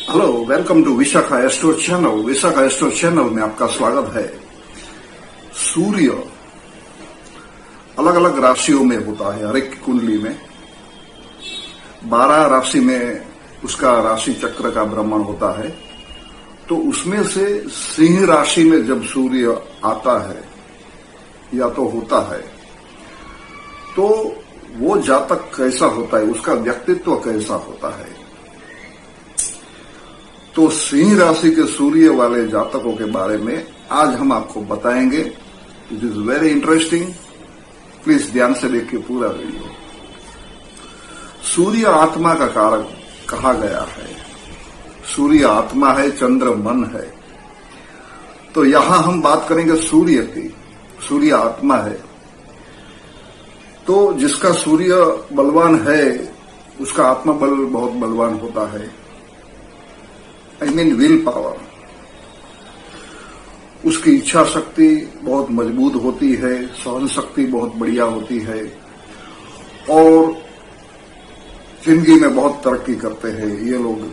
Hello, welcome to Vishakha astro channel. Vishakha astro channel में आपका स्वागत है। सूर्य अलग अलग राशियों में होता है। हर एक कुंडली में 12 राशि में उसका राशि चक्र का भ्रमण होता है। तो उसमें से सिंह राशि में जब सूर्य आता है या तो होता है, तो वो जातक कैसा होता है, उसका व्यक्तित्व कैसा होता है। तो सिंह राशि के सूर्य वाले जातकों के बारे में आज हम आपको बताएंगे। It is very interesting, please ध्यान से देखिए पूरा वीडियो। सूर्य आत्मा का कारक कहा गया है। सूर्य आत्मा है, चंद्र मन है। तो यहां हम बात करेंगे सूर्य की। सूर्य आत्मा है, तो जिसका सूर्य बलवान है उसका आत्मा बल बहुत बलवान होता है। I mean will power. उसकी इच्छा शक्ति बहुत मजबूत होती है, सहन शक्ति बहुत बढ़िया होती है और जिंदगी में बहुत तरक्की करते हैं ये लोग।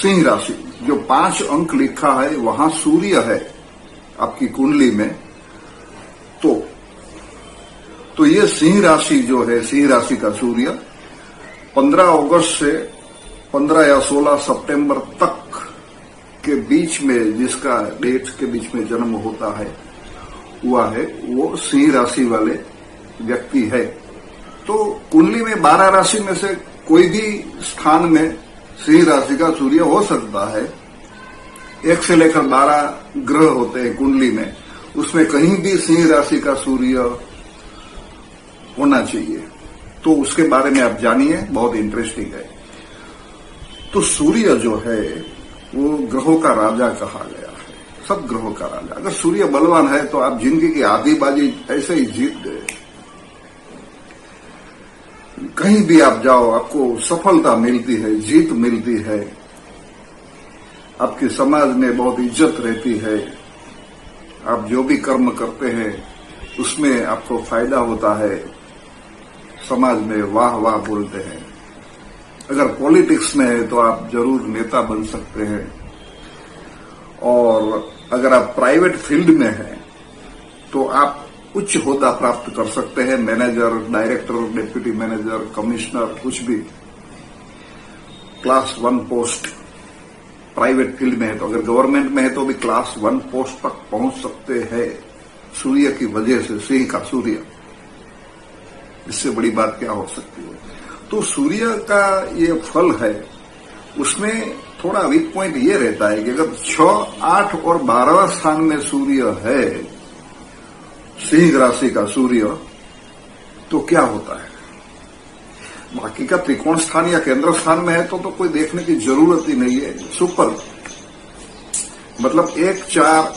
सिंह राशि जो 5 अंक लिखा है वहां सूर्य है आपकी कुंडली में। तो ये सिंह राशि जो है, सिंह राशि का सूर्य 15 अगस्त से 15 या 16 सितंबर तक के बीच में, जिसका डेट के बीच में जन्म होता है हुआ है, वो सिंह राशि वाले व्यक्ति है। तो कुंडली में 12 राशि में से कोई भी स्थान में सिंह राशि का सूर्य हो सकता है। 1 से लेकर 12 ग्रह होते हैं कुंडली में, उसमें कहीं भी सिंह राशि का सूर्य होना चाहिए। तो उसके बारे में आप जानिए, बहुत इंटरेस्टिंग है। तो सूर्य जो है वो ग्रहों का राजा कहा गया है, सब ग्रहों का राजा। अगर सूर्य बलवान है तो आप जिंदगी की आधी बाजी ऐसे ही जीत गए। कहीं भी आप जाओ आपको सफलता मिलती है, जीत मिलती है, आपके समाज में बहुत इज्जत रहती है। आप जो भी कर्म करते हैं उसमें आपको फायदा होता है, समाज में वाह वाह बोलते हैं। अगर पॉलिटिक्स में है तो आप जरूर नेता बन सकते हैं, और अगर आप प्राइवेट फील्ड में हैं तो आप उच्च होदा प्राप्त कर सकते हैं। Manager, director, deputy manager, commissioner, कुछ भी क्लास 1 पोस्ट प्राइवेट फील्ड में है। तो अगर गवर्नमेंट में है तो भी क्लास 1 पोस्ट तक पहुंच सकते हैं सूर्य की वजह से। सिंह का सूर्य, इससे बड़ी बात क्या हो सकती है। तो सूर्य का ये फल है, उसमें थोड़ा वीक पॉइंट ये रहता है कि अगर 6, 8 और 12वां स्थान में सूर्य है, सिंह राशि का सूर्य, तो क्या होता है। बाकी का त्रिकोण स्थान या केंद्र स्थान में है तो कोई देखने की जरूरत ही नहीं है। सुपर, मतलब 1, 4,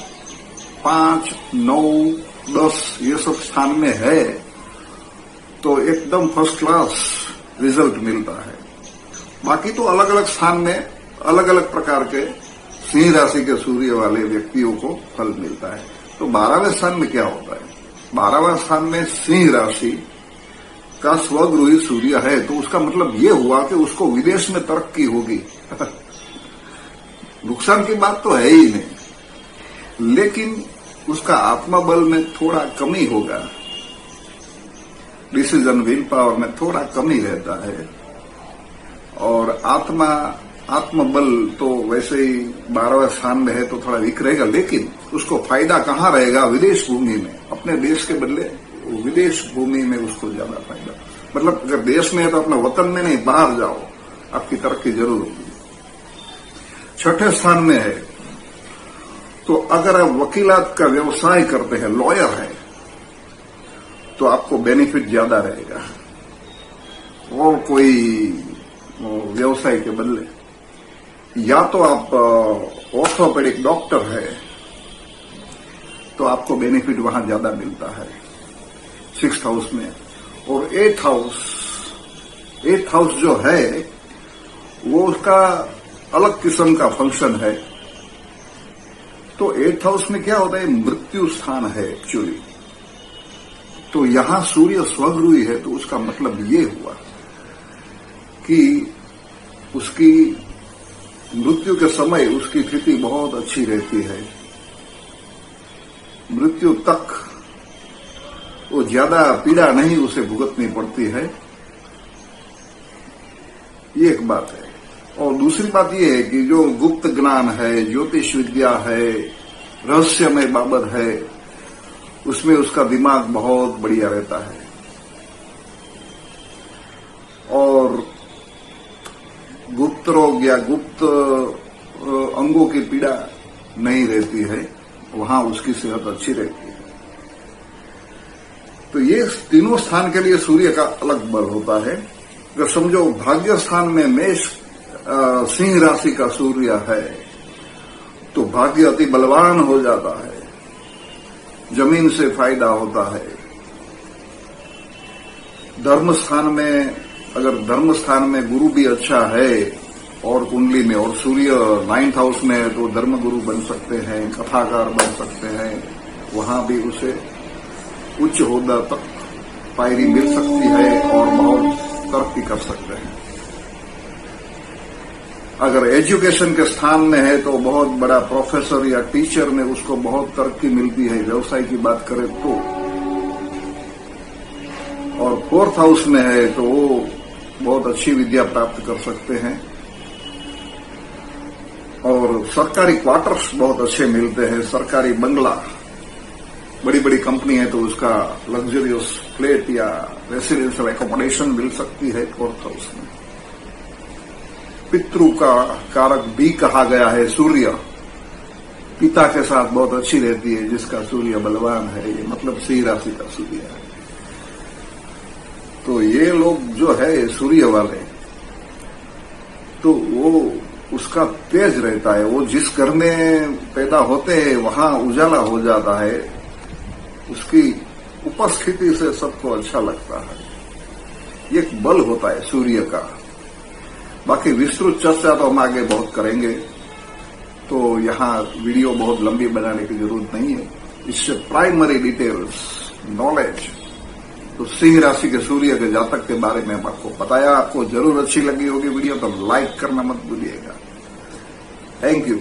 5, 9, 10 ये सब स्थान में है तो एकदम फर्स्ट क्लास रिजल्ट मिलता है। बाकी तो अलग अलग स्थान में अलग अलग प्रकार के सिंह राशि के सूर्य वाले व्यक्तियों को फल मिलता है। तो 12वें स्थान में क्या होता है, 12वां स्थान में सिंह राशि का स्वगृही सूर्य है। तो उसका मतलब ये हुआ कि उसको विदेश में तरक्की होगी। नुकसान की बात तो है ही नहीं, लेकिन उसका आत्मबल में थोड़ा कमी होगा, डिसीजन विल पावर में थोड़ा कमी रहता है। और आत्मबल तो वैसे ही 12वें स्थान में है तो थोड़ा वीक रहेगा, लेकिन उसको फायदा कहाँ रहेगा, विदेश भूमि में। अपने देश के बदले विदेश भूमि में उसको ज्यादा फायदा। मतलब अगर देश में है तो अपने वतन में नहीं, बाहर जाओ, आपकी तरक्की जरूर होगी। 6ठे स्थान में है तो अगर आप वकीलात का व्यवसाय करते हैं, लॉयर है, तो आपको बेनिफिट ज्यादा रहेगा और कोई व्यवसाय के बदले। या तो आप ऑर्थोपेडिक डॉक्टर है तो आपको बेनिफिट वहां ज्यादा मिलता है 6th हाउस में। और 8th हाउस जो है वो उसका अलग किस्म का फंक्शन है। तो 8th हाउस में क्या होता है, मृत्यु स्थान है एक्चुअली। तो यहां सूर्य स्वगृही है, तो उसका मतलब ये हुआ कि उसकी मृत्यु के समय उसकी स्थिति बहुत अच्छी रहती है। मृत्यु तक वो ज्यादा पीड़ा नहीं उसे भुगतनी पड़ती है। ये एक बात है। और दूसरी बात यह है कि जो गुप्त ज्ञान है, ज्योतिष विद्या है, रहस्यमय बाबत है, उसमें उसका दिमाग बहुत बढ़िया रहता है और गुप्त रोग या गुप्त अंगों की पीड़ा नहीं रहती है, वहां उसकी सेहत अच्छी रहती है। तो ये तीनों स्थान के लिए सूर्य का अलग बल होता है। अगर समझो भाग्य स्थान में मेष सिंह राशि का सूर्य है तो भाग्य अति बलवान हो जाता है, जमीन से फायदा होता है। धर्म स्थान में, अगर धर्म स्थान में गुरु भी अच्छा है और कुंडली में, और सूर्य 9th हाउस में है तो धर्म गुरु बन सकते हैं, कथाकार बन सकते हैं, वहां भी उसे उच्च होदा तक पायरी मिल सकती है और बहुत तरक्की कर सकते हैं। अगर एजुकेशन के स्थान में है तो बहुत बड़ा प्रोफेसर या टीचर में उसको बहुत तरक्की मिलती है, व्यवसाय की बात करें तो। और 4th हाउस में है तो वो बहुत अच्छी विद्या प्राप्त कर सकते हैं और सरकारी क्वार्टर्स बहुत अच्छे मिलते हैं, सरकारी बंगला, बड़ी बड़ी कंपनी है तो उसका लग्जरियस फ्लैट या रेसिडेंशियल एकोमोडेशन मिल सकती है 4th हाउस में। पितृ का कारक भी कहा गया है सूर्य, पिता के साथ बहुत अच्छी रहती है जिसका सूर्य बलवान है, ये मतलब सिंह राशि का सूर्य है। तो ये लोग जो है सूर्य वाले, तो वो उसका तेज रहता है, वो जिस घर में पैदा होते हैं वहां उजाला हो जाता है, उसकी उपस्थिति से सबको अच्छा लगता है। ये एक बल होता है सूर्य का। बाकी विस्तृत चर्चा तो हम आगे बहुत करेंगे, तो यहां वीडियो बहुत लंबी बनाने की जरूरत नहीं है। इससे प्राइमरी डिटेल्स नॉलेज तो सिंह राशि के सूर्य के जातक के बारे में आपको बताया। आपको जरूर अच्छी लगी होगी वीडियो, तो लाइक करना मत भूलिएगा। Thank you.